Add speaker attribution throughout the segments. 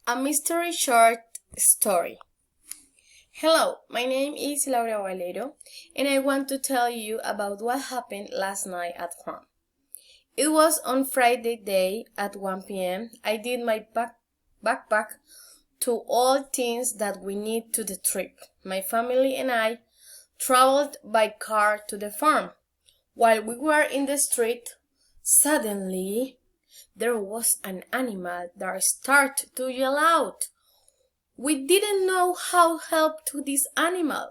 Speaker 1: A mystery short story. Hello, my name is Laura Valero, and I want to tell you about what happened last night at home. It was on Friday day at 1 p.m. I did my backpack to all things that we need to the trip. My family and I traveled by car to the farm. While we were in the street, suddenly there was an animal that started to yell out. We didn't know how to help to this animal.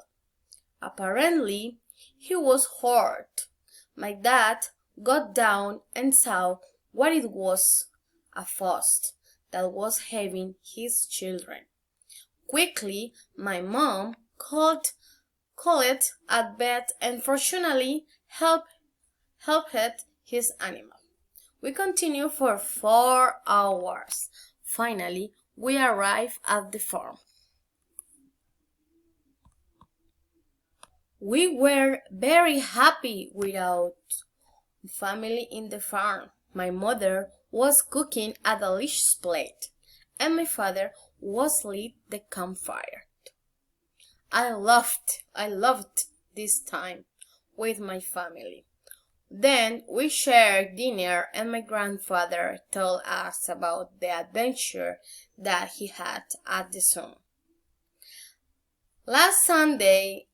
Speaker 1: Apparently, he was hurt. My dad got down and saw what it was, a ghost that was having his children. Quickly, my mom called it at bed and fortunately helped his animal. We continued for 4 hours. Finally, we arrived at the farm. We were very happy without family in the farm. My mother was cooking a delicious plate, and my father was lit the campfire. I loved this time with my family. Then we shared dinner and my grandfather told us about the adventure that he had at the zoo. Last Sunday,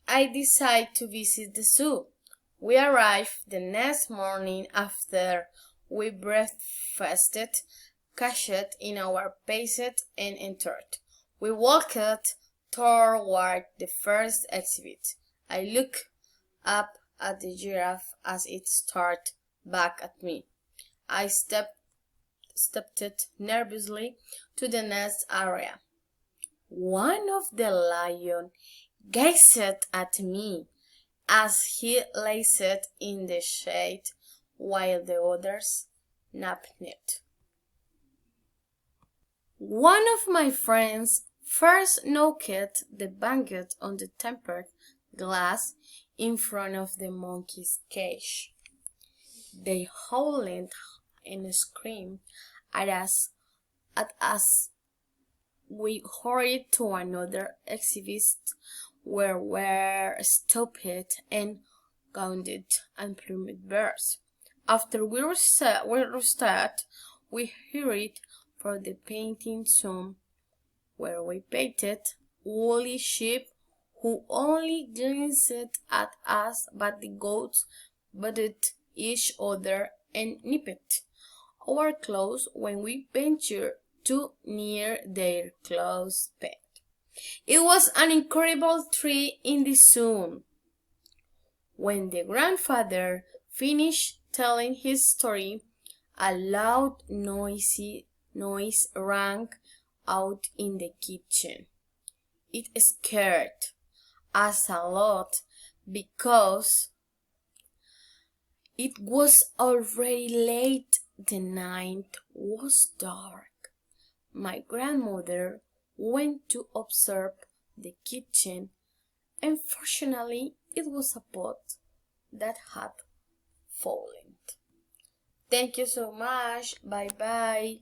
Speaker 1: I decided to visit the zoo. We arrived the next morning after we breakfasted, cashed in our passes and entered. We walked toward the first exhibit. I looked up at the giraffe as it stared back at me. I stepped nervously to the next area. One of the lions gazed at me as he lay in the shade while the others napped. One of my friends first knocked the banged on the tempered glass in front of the monkey's cage. They howled and screamed at us. We hurried to another exhibit where were stopped and gauntlet and plumed birds. After we rested, we hurried for the painting room where we painted woolly sheep who only glanced at us, but the goats butted each other and nipped our clothes when we ventured too near their close pet. It was an incredible trip in the zoo. When the grandfather finished telling his story, a loud noise rang out in the kitchen. It scared us a lot because it was already late. The night was dark. My grandmother went to observe the kitchen, and fortunately it was a pot that had fallen. Thank you so much. Bye bye.